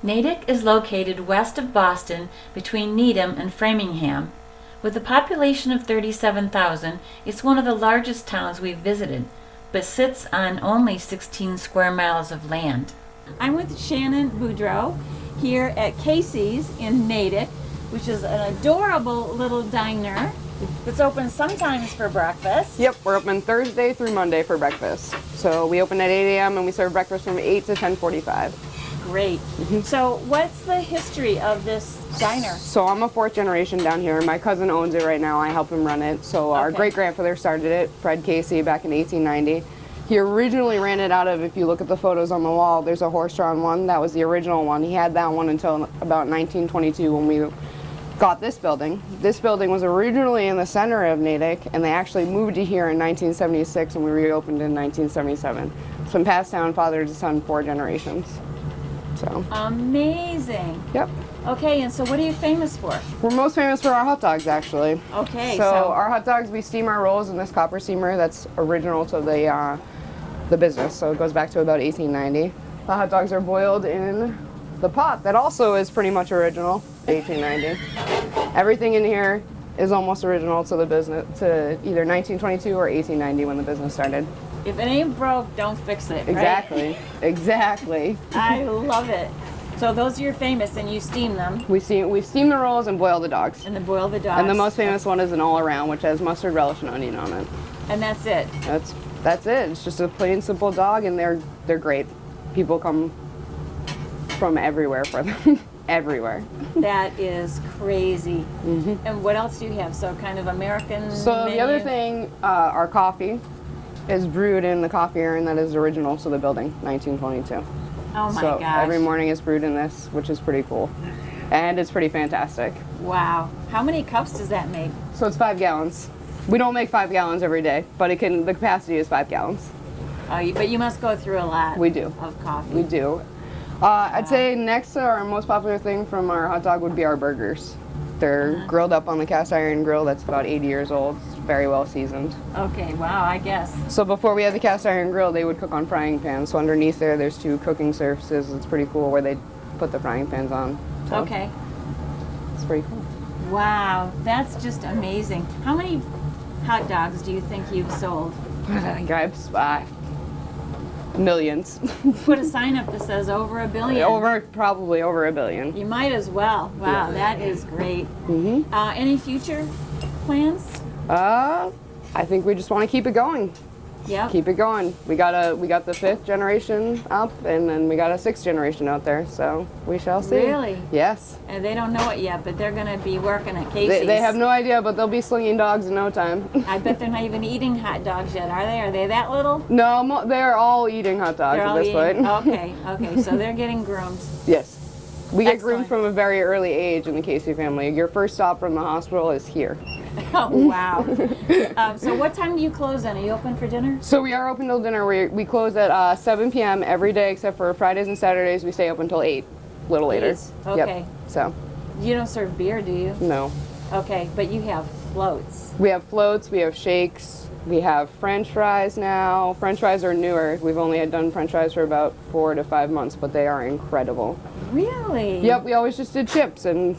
Natick is located west of Boston between Needham and Framingham. With a population of 37,000, it's one of the largest towns we've visited, but sits on only 16 square miles of land. I'm with Shannon Boudreau here at Casey's in Natick, which is an adorable little diner. It's open sometimes for breakfast. Yep, we're open Thursday through Monday for breakfast. So we open at 8 a.m. and we serve breakfast from 8 to 10:45. Great. So what's the history of this diner? So I'm a fourth generation down here. My cousin owns it right now. I help him run it. So our great-grandfather started it, Fred Casey, back in 1890. He originally ran it out of, if you look at the photos on the wall, there's a horse-drawn one. That was the original one. He had that one until about 1922 when we got this building. This building was originally in the center of Natick, and they actually moved to here in 1976, and we reopened in 1977. It's been passed down father to son 4 generations. So amazing. Yep. Okay, and so what are you famous for? We're most famous for our hot dogs, actually. Okay. So our hot dogs, we steam our rolls in this copper steamer that's original to the business. So it goes back to about 1890. The hot dogs are boiled in the pot that also is pretty much original, 1890. Everything in here is almost original to the business, to either 1922 or 1890 when the business started. If it ain't broke, don't fix it, right? Exactly, exactly. I love it. So those are your famous, and you steam them. We steam the rolls and boil the dogs. And then boil the dogs. And the most famous one is an all-around, which has mustard, relish, and onion on it. And that's it? That's it. It's just a plain, simple dog, and they're great. People come from everywhere for them. Everywhere. That is crazy. And what else do you have? So kind of American So menu? The other thing, our coffee is brewed in the coffee urn that is original to the building, 1922. Oh my so gosh. Every morning is brewed in this, which is pretty cool. And it's pretty fantastic. Wow. How many cups does that make? So it's 5 gallons. We don't make 5 gallons every day, but the capacity is 5 gallons. Oh, but you must go through a lot of coffee. We do. I'd say next to our most popular thing from our hot dog would be our burgers. They're grilled up on the cast iron grill that's about 80 years old. It's very well seasoned. Okay, wow, I guess. So before we had the cast iron grill, they would cook on frying pans. So underneath there's 2 cooking surfaces. It's pretty cool where they put the frying pans on. So okay. It's pretty cool. Wow, that's just amazing. How many hot dogs do you think you've sold? Millions. Put a sign up that says over 1 billion. Probably over 1 billion. You might as well. Wow, that is great. Any future plans? I think we just want to keep it going. Yeah. Keep it going. We got the 5th generation up, and then we got a 6th generation out there. So we shall see. Really? Yes. And they don't know it yet, but they're going to be working at Casey's. They have no idea, but they'll be slinging dogs in no time. I bet they're not even eating hot dogs yet, are they? Are they that little? No, they're all eating hot dogs at this point. Okay, so they're getting groomed. Yes. We get groomed from a very early age in the Casey family. Your first stop from the hospital is here. Oh, wow. So what time do you close then? Are you open for dinner? So we are open till dinner. We close at 7 p.m. every day except for Fridays and Saturdays. We stay open till 8, a little later. Okay. Yep. So. You don't serve beer, do you? No. Okay, but you have floats. We have floats, we have shakes, we have French fries now. French fries are newer. We've only done French fries for about 4 to 5 months, but they are incredible. Really? Yep, we always just did chips, and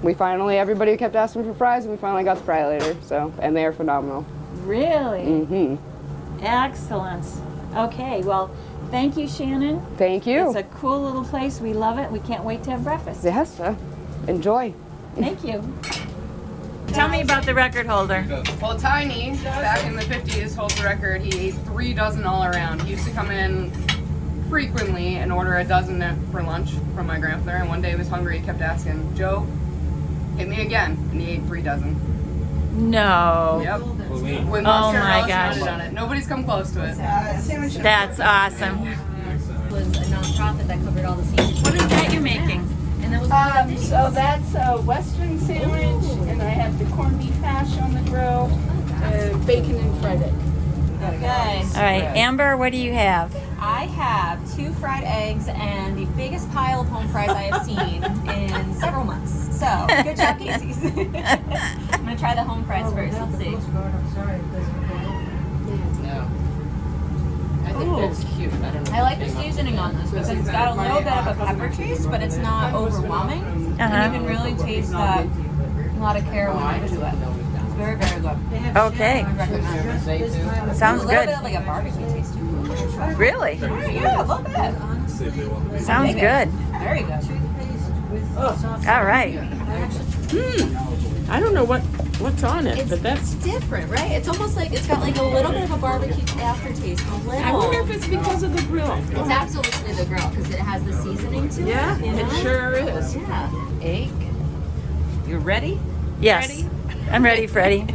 everybody kept asking for fries, and we finally got the fry later, and they are phenomenal. Really? Excellent. Okay, well, thank you, Shannon. Thank you. It's a cool little place. We love it. We can't wait to have breakfast. Yes, enjoy. Thank you. Tell me about the record holder. Well, Tiny, back in the 50s, holds the record. He ate 3 dozen all around. He used to come in frequently and order a dozen for lunch from my grandfather, and one day he was hungry. He kept asking, "Joe, hit me again," and he ate 3 dozen. No. Yep. With Oh my gosh. on it. Nobody's come close to it. That's awesome. It was a nonprofit that covered all the seniors. What is that you're making? And that was So that's a Western sandwich, and I have the corned beef hash on the grill, bacon and fried egg. Okay. All right, Amber, what do you have? I have 2 fried eggs and the biggest pile of home fries I have seen in several months. So, good job, Casey's. I'm going to try the home fries first. Let's see. No. I think that's cute. I don't know. I like the seasoning on this because it's got a little bit of a pepper taste, but it's not overwhelming. And you can really taste that a lot of care went into it. It's very, very good. Okay. I recommend it. Sounds A little good. bit of like a barbecue taste too. Really? Yeah, a little bit. Sounds good. Very good. All right. I don't know what's on it, but that's. Different, right? It's almost like it's got like a little bit of a barbecue aftertaste. A little. I wonder if it's because of the grill. It's absolutely the grill because it has the seasoning to Yeah, it. You know? it sure is. Yeah. Egg. You ready? Yes. Ready? I'm ready, Freddie.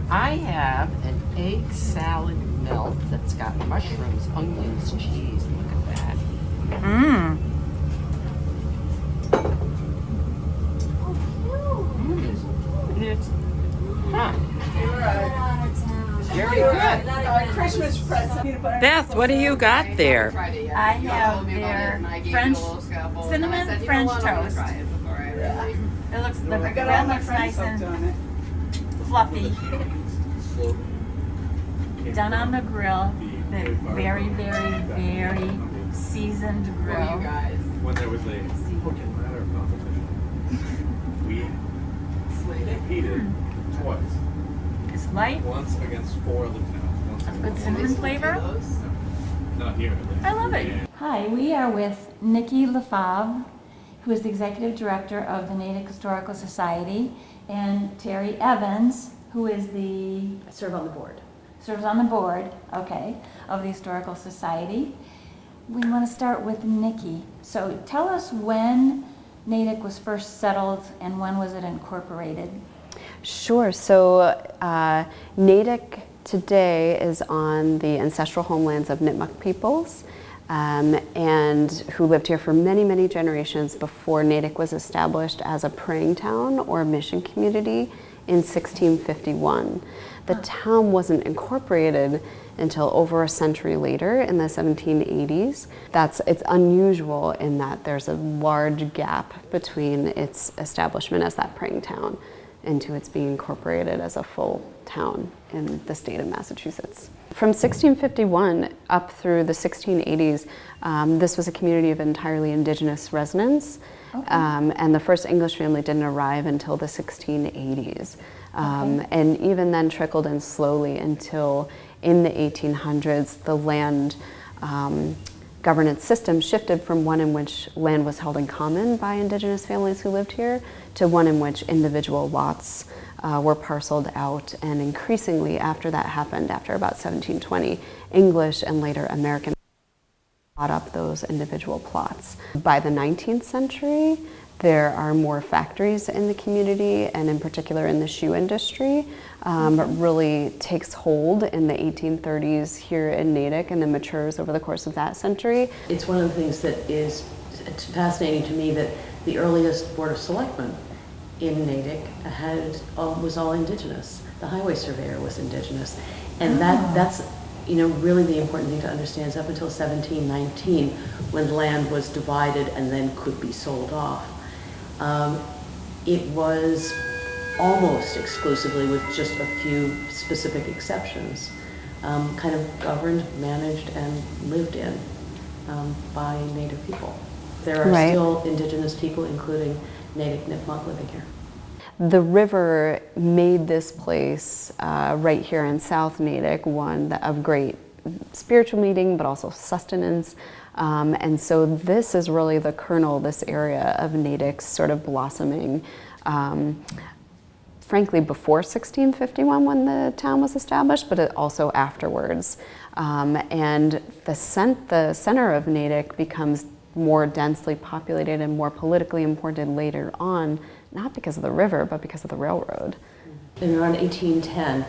I have an egg salad melt that's got mushrooms, onions, cheese. Look at that. Mmm. It's huh. Very good. Christmas present. Beth, what do you got there? I have their French cinnamon French toast. It looks the bread looks nice and fluffy. Done on the grill, the very, very, very seasoned grill. When there was a hook and ladder competition, we competed twice. It's light, Once against 4 other towns. Once good cinnamon flavor. Not here. at least. I love it. Hi, we are with Nikki Lefebvre, who is the Executive Director of the Natick Historical Society, and Terry Evans, who is serves on the board, okay, of the Historical Society. We want to start with Nikki. So tell us when Natick was first settled and when was it incorporated? Sure. So Natick today is on the ancestral homelands of Nipmuc peoples, and who lived here for many, many generations before Natick was established as a praying town or mission community in 1651. The town wasn't incorporated until over a century later in the 1780s. It's unusual in that there's a large gap between its establishment as that praying town into its being incorporated as a full town in the state of Massachusetts. From 1651 up through the 1680s, this was a community of entirely indigenous residents, and the first English family didn't arrive until the 1680s. And even then trickled in slowly until in the 1800s, the land governance system shifted from one in which land was held in common by indigenous families who lived here to one in which individual lots were parceled out. And increasingly after that happened, after about 1720, English and later American bought up those individual plots. By the 19th century, there are more factories in the community, and in particular in the shoe industry. It really takes hold in the 1830s here in Natick and then matures over the course of that century. It's one of the things that is fascinating to me that the earliest Board of Selectmen in Natick was all indigenous. The highway surveyor was indigenous. And that's really the important thing to understand is up until 1719 when land was divided and then could be sold off. It was almost exclusively, with just a few specific exceptions, kind of governed, managed, and lived in by Native people. There are still indigenous people, including Natick Nipmuc, living here. The river made this place right here in South Natick one of great spiritual meeting, but also sustenance. And so this is really the kernel, this area of Natick's sort of blossoming, frankly, before 1651 when the town was established, but also afterwards. And the center of Natick becomes more densely populated and more politically important later on, not because of the river, but because of the railroad. In around 1810,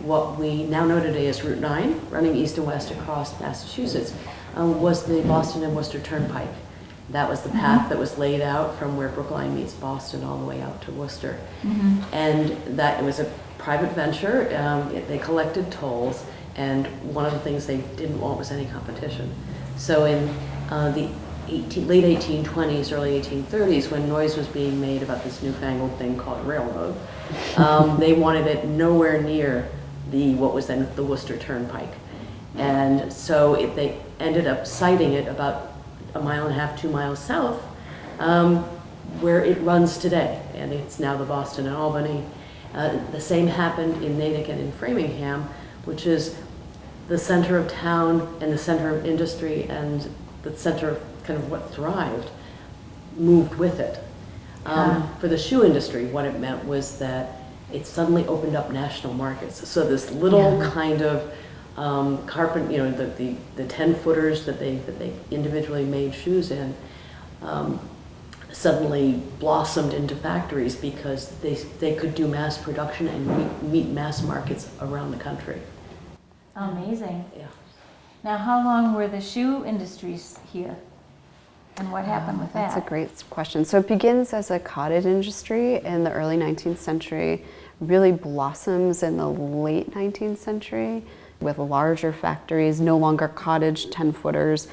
what we now know today as Route 9, running east and west across Massachusetts, was the Boston and Worcester Turnpike. That was the path that was laid out from where Brookline meets Boston all the way out to Worcester. And that it was a private venture. They collected tolls, and one of the things they didn't want was any competition. So in the late 1820s, early 1830s, when noise was being made about this newfangled thing called railroad, they wanted it nowhere near what was then the Worcester Turnpike. And so they ended up siting it about a mile and a half, 2 miles south, where it runs today, and it's now the Boston and Albany. The same happened in Natick and in Framingham, which is the center of town and the center of industry and the center of kind of what thrived, moved with it. For the shoe industry, what it meant was that it suddenly opened up national markets. So this little kind of carpet, you know, the 10-footers that they individually made shoes in, suddenly blossomed into factories because they could do mass production and meet mass markets around the country. Amazing. Yeah. Now, how long were the shoe industries here? And what happened with that? That's a great question. So it begins as a cottage industry in the early 19th century, really blossoms in the late 19th century with larger factories, no longer cottage 10-footers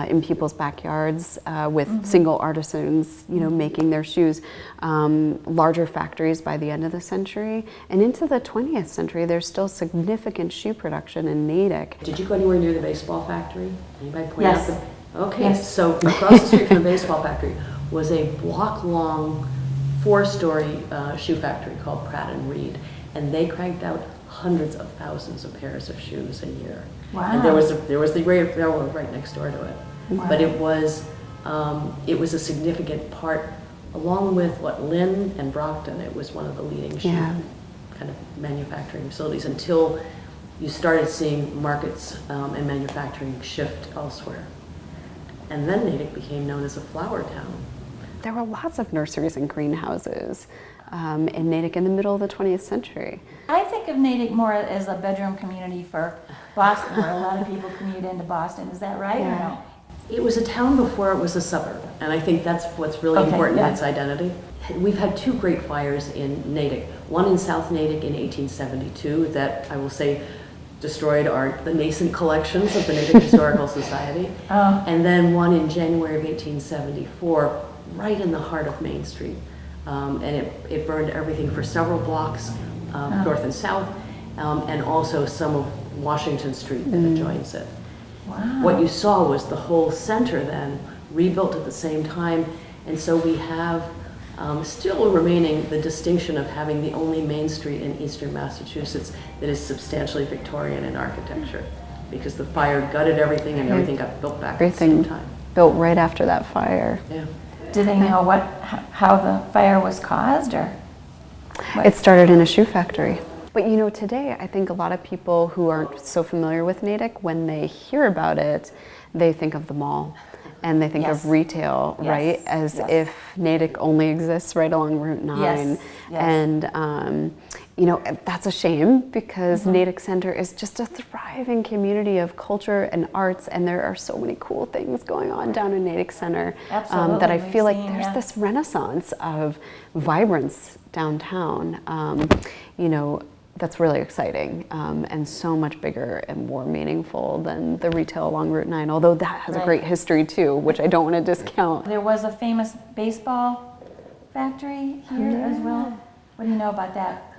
in people's backyards with single artisans, you know, making their shoes. Larger factories by the end of the century. And into the 20th century, there's still significant shoe production in Natick. Did you go anywhere near the baseball factory? Anybody point Yes. out the... Okay, Yes. so across the street from the baseball factory was a block-long, 4-story shoe factory called Pratt and Reed, and they cranked out hundreds of thousands of pairs of shoes a year. Wow. And there was the railroad right next door to it. Wow. But it was a significant part, along with what Lynn and Brockton. It was one of the leading shoe kind of manufacturing facilities until you started seeing markets and manufacturing shift elsewhere. And then Natick became known as a flower town. There were lots of nurseries and greenhouses in Natick in the middle of the 20th century. I think of Natick more as a bedroom community for Boston, where a lot of people commute into Boston. Is that right or no? It was a town before it was a suburb, and I think that's what's really important in its identity. We've had 2 great fires in Natick. One in South Natick in 1872 that I will say destroyed the nascent collections of the Natick Historical Society. And then one in January of 1874, right in the heart of Main Street. And it burned everything for several blocks, north and south, and also some of Washington Street that adjoins it. Wow. What you saw was the whole center then rebuilt at the same time, and so we have still remaining the distinction of having the only main street in eastern Massachusetts that is substantially Victorian in architecture, because the fire gutted everything and everything got built back at the same time. Built right after that fire. Yeah. Do they know how the fire was caused, or? It started in a shoe factory. But you know, today I think a lot of people who aren't so familiar with Natick, when they hear about it, they think of the mall. And they think of retail, right? As if Natick only exists right along Route 9. Yes. And, you know, that's a shame because Natick Center is just a thriving community of culture and arts, and there are so many cool things going on down in Natick Center that I feel like there's this renaissance of vibrance downtown, you know, that's really exciting and so much bigger and more meaningful than the retail along Route 9, although that has a great history too, which I don't want to discount. There was a famous baseball factory here as well. What do you know about that?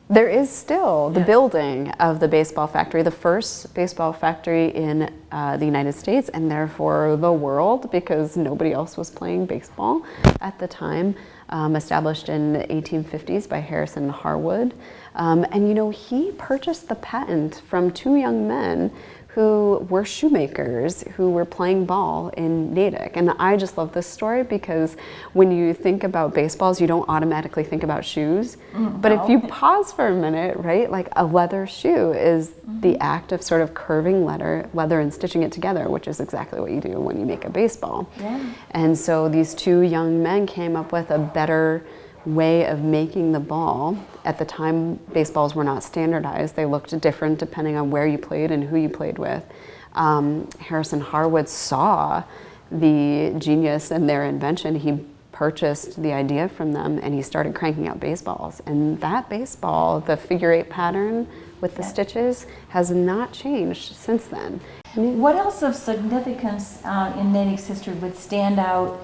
There is still the building of the baseball factory, the first baseball factory in the United States and therefore the world, because nobody else was playing baseball at the time, established in the 1850s by Harrison Harwood. And you know, he purchased the patent from 2 young men who were shoemakers who were playing ball in Natick. And I just love this story because when you think about baseballs, you don't automatically think about shoes. But if you pause for a minute, right, like a leather shoe is the act of sort of curving leather and stitching it together, which is exactly what you do when you make a baseball. And so these 2 young men came up with a better way of making the ball. At the time, baseballs were not standardized. They looked different depending on where you played and who you played with. Harrison Harwood saw the genius in their invention. He purchased the idea from them and he started cranking out baseballs. And that baseball, the figure-8 pattern with the stitches, has not changed since then. What else of significance in Natick's history would stand out?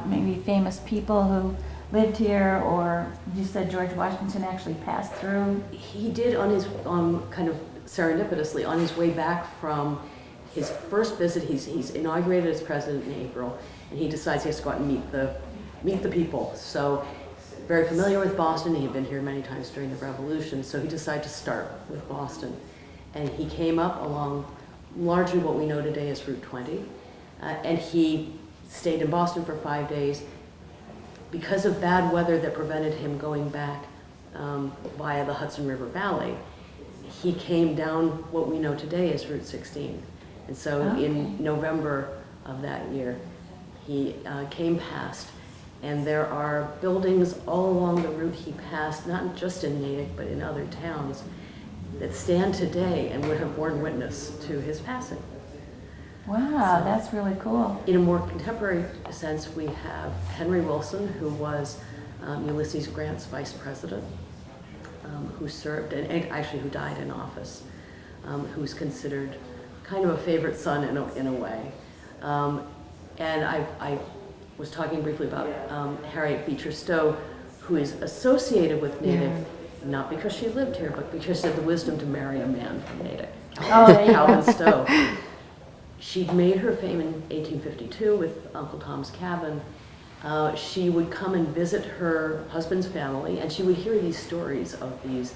Maybe famous people who lived here, or you said George Washington actually passed through? He did on his, kind of serendipitously, on his way back from his first visit, he's inaugurated as president in April, and he decides he has to go out and meet the people. So very familiar with Boston. He had been here many times during the Revolution, so he decided to start with Boston. And he came up along largely what we know today as Route 20, and he stayed in Boston for 5 days. Because of bad weather that prevented him going back via the Hudson River Valley, he came down what we know today as Route 16. And so in November of that year, he came past. And there are buildings all along the route he passed, not just in Natick, but in other towns, that stand today and would have borne witness to his passing. Wow, So, that's really cool. in a more contemporary sense, we have Henry Wilson, who was Ulysses Grant's vice president, who served, and actually who died in office, who's considered kind of a favorite son in a way. And I was talking briefly about Harriet Beecher Stowe, who is associated with Natick, not because she lived here, but because she had the wisdom to marry a man from Natick, Calvin Stowe. She'd made her fame in 1852 with Uncle Tom's Cabin. She would come and visit her husband's family, and she would hear these stories of these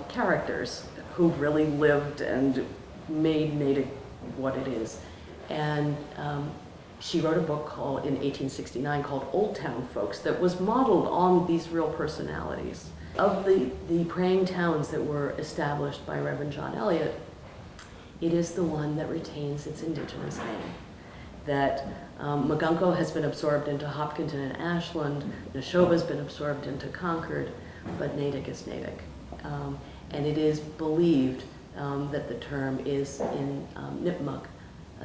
characters who really lived and made Natick what it is. And she wrote a book in 1869 called Old Town Folks that was modeled on these real personalities. Of the praying towns that were established by Reverend John Eliot, it is the one that retains its indigenous name. That Magunko has been absorbed into Hopkinton and Ashland, Neshoba's been absorbed into Concord, but Natick is Natick. And it is believed that the term is in Nipmuc,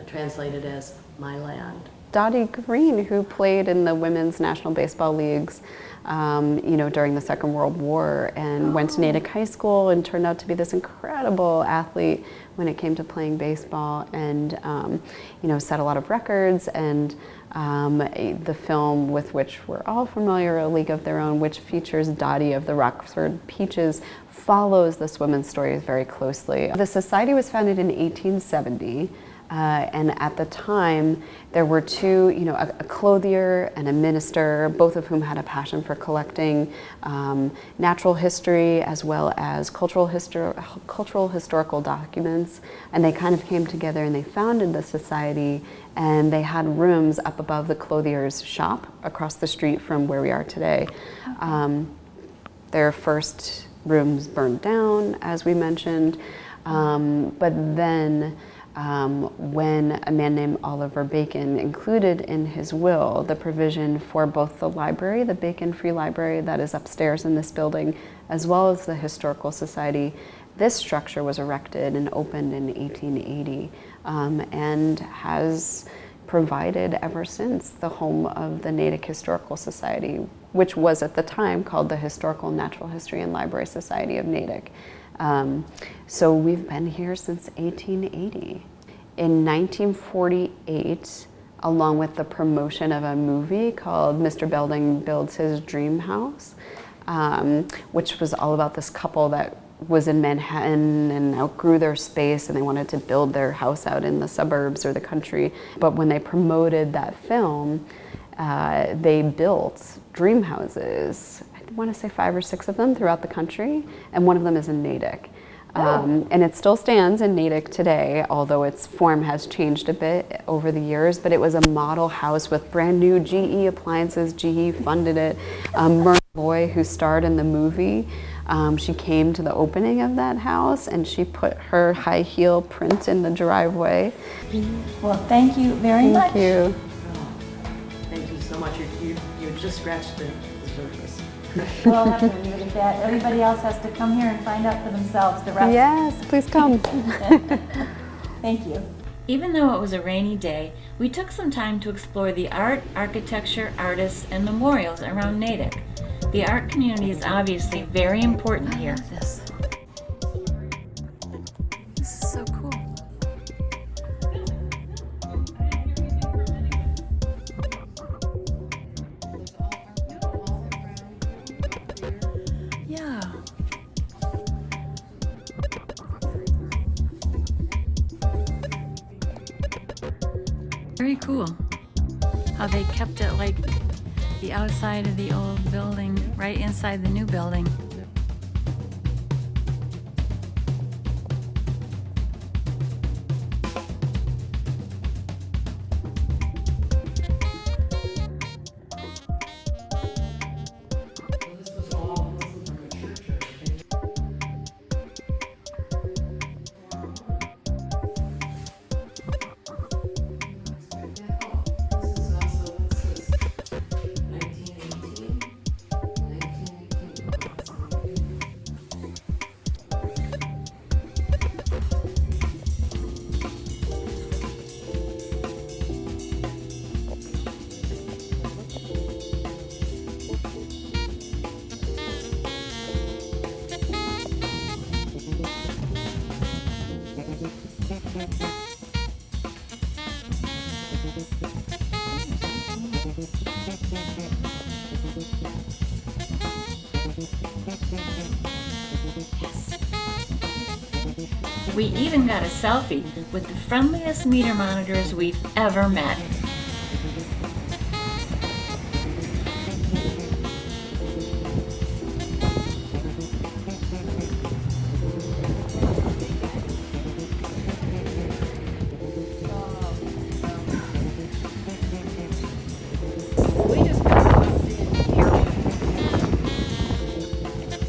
translated as my land. Dottie Green, who played in the Women's National Baseball Leagues, during the Second World War, and went to Natick High School and turned out to be this incredible athlete when it came to playing baseball, and set a lot of records. And the film with which we're all familiar, A League of Their Own, which features Dottie of the Rockford Peaches, follows this woman's story very closely. The society was founded in 1870. And at the time, there were two, a clothier and a minister, both of whom had a passion for collecting natural history as well as cultural historical documents. And they kind of came together and they founded the society, and they had rooms up above the clothier's shop across the street from where we are today. Their first rooms burned down, as we mentioned, but then when a man named Oliver Bacon included in his will the provision for both the library, the Bacon Free Library that is upstairs in this building, as well as the Historical Society, this structure was erected and opened in 1880 and has provided ever since the home of the Natick Historical Society, which was at the time called the Historical Natural History and Library Society of Natick. So we've been here since 1880. In 1948, along with the promotion of a movie called Mr. Belding Builds His Dream House, which was all about this couple that was in Manhattan and outgrew their space and they wanted to build their house out in the suburbs or the country. But when they promoted that film, they built dream houses. I want to say 5 or 6 of them throughout the country, and one of them is in Natick. And it still stands in Natick today, although its form has changed a bit over the years, but it was a model house with brand new GE appliances. GE funded it. Myrna Loy, who starred in the movie, she came to the opening of that house and she put her high heel print in the driveway. Well, thank you very much. Thank you. Thank you so much. You just scratched the surface. We'll have to leave it at that. Everybody else has to come here and find out for themselves the rest. Yes, please come. Thank you. Even though it was a rainy day, we took some time to explore the art, architecture, artists, and memorials around Natick. The art community is obviously very important here. This is so cool. Yeah. Very cool how they kept it like the outside of the old building right inside the new building. We even got a selfie with the friendliest meter monitors we've ever met.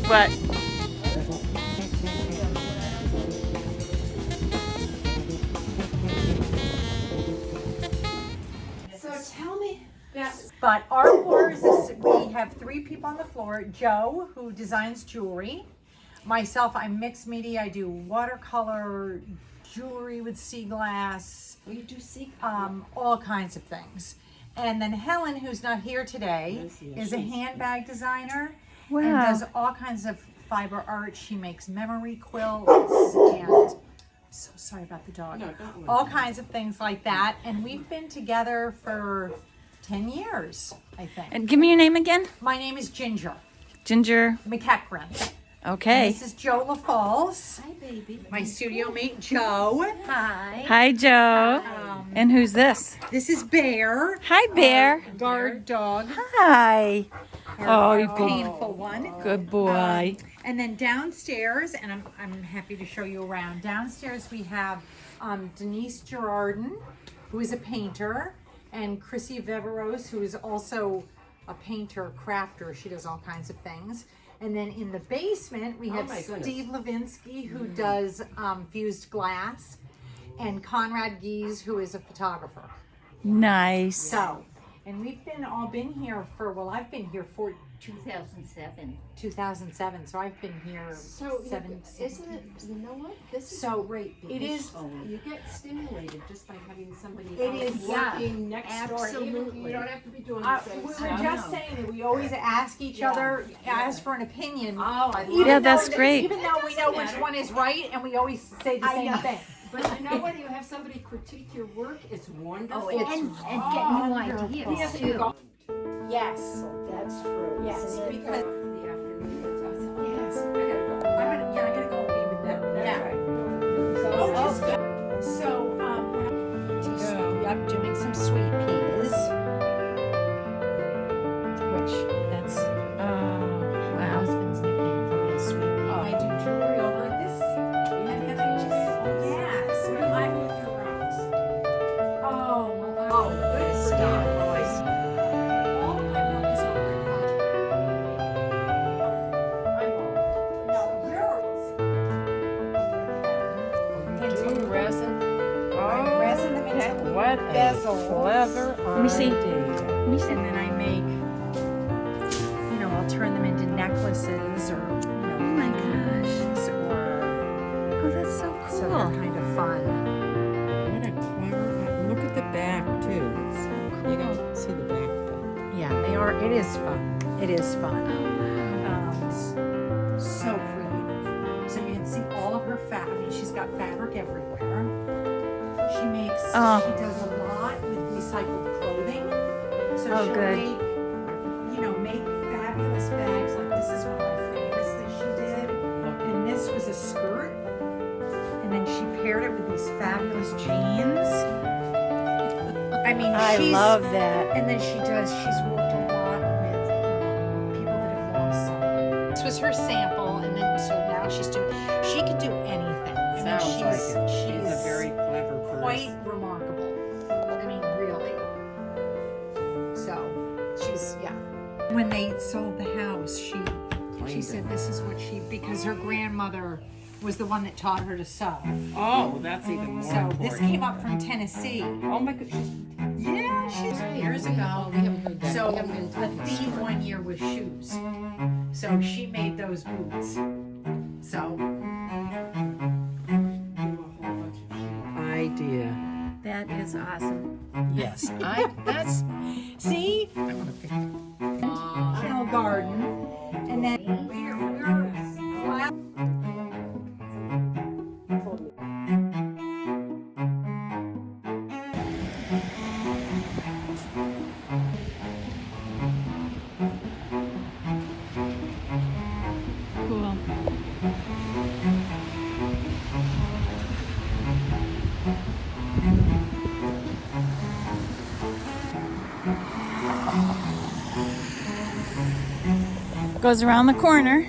What? But our floors is, we have 3 people on the floor. Joe, who designs jewelry. Myself, I'm mixed media. I do watercolor, jewelry with sea glass. Well, you do see All kinds of things. And then Helen, who's not here today, is a handbag designer. Wow. And does all kinds of fiber art. She makes memory quilts and so sorry about the dog. No, don't worry. All kinds of things like that. And we've been together for 10 years, I think. And give me your name again. My name is Ginger Ginger. McEachran. Okay. This is Joe LaFalls, Hi, baby. my studio mate Joe. Hi. Hi, Joe. And who's this? This is Bear, Hi, Bear. guard dog, Hi. Oh, you painful one. good boy. And then downstairs, and I'm happy to show you around. Downstairs we have Denise Girardin, who is a painter, and Chrissy Veveros, who is also a painter, crafter. She does all kinds of things. And then in the basement, we have my goodness. Steve Levinsky, who does fused glass, and Conrad Gies, who is a photographer. Nice. So, and we've all been here for, well, I've been here for 2007, so I've been here So, seven. isn't it, you know what? This is So, great. it because is- You get stimulated just by having somebody It else is, yeah, working next door. absolutely. You don't have to be doing We the same were stuff. just saying that we always ask each other, ask for an opinion. Oh, I love Even Yeah, it. that's though great. Even though we know which one is right, and we always say the same thing. But you know what? You have somebody critique your work. It's wonderful. It's and get new ideas too. Yes, That's true. yes, because The afternoon. yes, I gotta go be with them. Yeah. So, I'm doing some sweet peas, which that's my husband's nickname for me, sweet pea. I do jewelry over at this, and then I just, yes, but I'm with your rocks. Oh, good stuff. All of my work is over at No, yours. Doing resin. Resin them into What a bezels. clever Let me see. idea. And then I make, I'll turn them into necklaces or, Oh my gosh. or, Oh, that's so so they're cool. kind of fun. What a clever. Look at the back too. You don't see the back. Yeah, they are. It is fun. It is fun. So creative. So you can see all of her fabric. I mean, she's got fabric everywhere. She makes. Oh. She does a lot with recycled clothing. So Oh, she'll good. make fabulous bags. Like this is one of my favorites that she did. And this was a skirt. And then she paired it with these fabulous jeans. I I mean, I she's, love that. and then she's worked a lot with people that have lost someone. This was her sample, and then so now she can do anything. I mean, Sounds like it. She's a she's very clever person. quite remarkable. I mean, really. So she's, yeah. When they sold the house, she said this is what because her grandmother was the one that taught her to sew. Oh, that's even more So important. this came up from Tennessee. Oh my goodness. Yeah, she's years ago. So the theme one year was shoes. So she made those boots. So Idea. That is awesome. Yes, that's. see, I want to pick. Channel Garden, and then we're Cool. Goes around the corner.